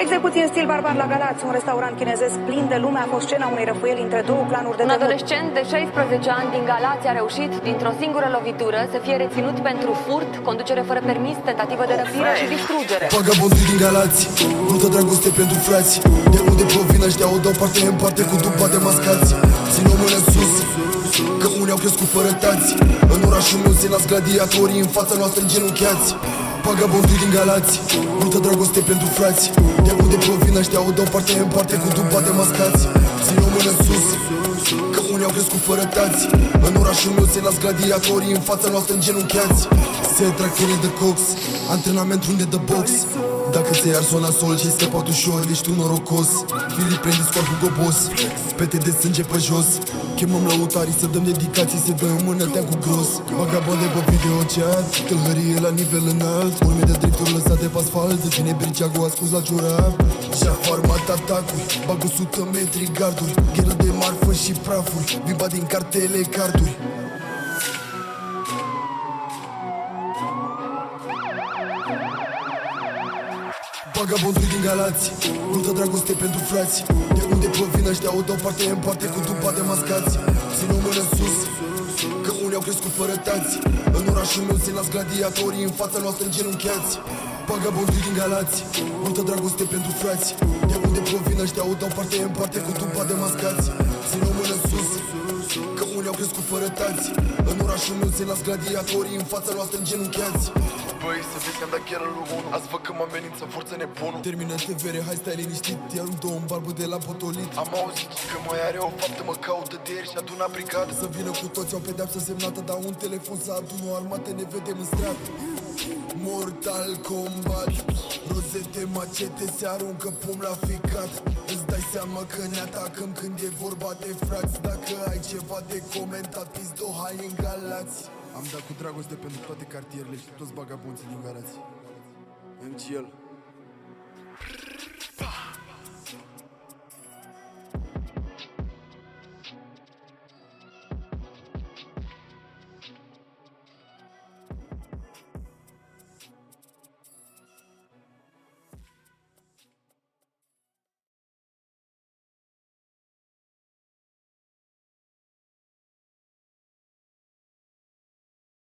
Execuție în stil barbar la Galați, un restaurant chinezesc plin de lume a fost scena unei răfuieli între două clanuri de Un temut. adolescent de 16 ani din Galați a reușit, dintr-o singură lovitură, să fie reținut pentru furt, conducere fără permis, tentativă de răpire și distrugere. Vagabondii din Galați, multă dragoste pentru frați. De unde provin ăștia o dau parte în parte cu dupa de mascați. Țin o mână sus, că unii au crescut fără tați. În orașul meu se nasc gladiatorii, în fața noastră îngenunchiați. Vagabondii din Galați, multă dragoste pentru frați. De unde provin ăștia o dau parte în parte cu dupa de mascați. Țin o mână sus, că unii au crescut fără tați. În orașul meu se nasc gladiatorii, în fața noastră îngenunchiați. Se trag tine de cox, antrenament runde de box. Dacă ți-ai ars o nasol și scăpat ușor, ești tu norocos. Filii prendi scor cu gobos, pete de sânge pe jos. Chemăm lăutarii să dăm dedicații, se dă în mână team cu gros. Vagabonde pe videochat, tâlhărie la nivel înalt. Urme de drifturi lăsate pe asfalt, de cine briceagul ascuns la ciurap. Și-a format atacuri, bag 100 metri garduri. Gheră de marfă și prafuri, viba din cartele carduri. Vagabondii din Galați, multă dragoste pentru frați. De unde provin ăștia o dau parte în parte cu dupa de mascați. Țin o mână sus, că unii au crescut fără tați. În orașul meu se nasc gladiatorii, în fața noastră îngenunchiați. Vagabondii din Galați, multă dragoste pentru frați. De unde provin ăștia o dau parte în parte cu dupa de mascați. Țin o mână sus, că unii au crescut fără tați. În orașul meu se nasc gladiatorii, în fața noastră îngenunchiați. Băi, să vezi că-am dat chiar în locul 1. Azi văd că mă amenință forță nebunul. Termină TVR, hai stai liniștit. Iar un două în barbă de la potolit. Am auzit că mai are o faptă, mă caută de ieri și aduna brigadă. Să vină cu toți, au pedeapsă semnată. Dar un telefon să adun o armată, ne vedem în strat. Mortal Kombat, rozete, macete, se aruncă pum la ficat. Îți dai seama că ne atacăm când e vorba de frați. Dacă ai ceva de comentat, pizdo, hai în Galați. Am dat cu dragoste pentru toate cartierele și toți vagabonții din Galați. MC El.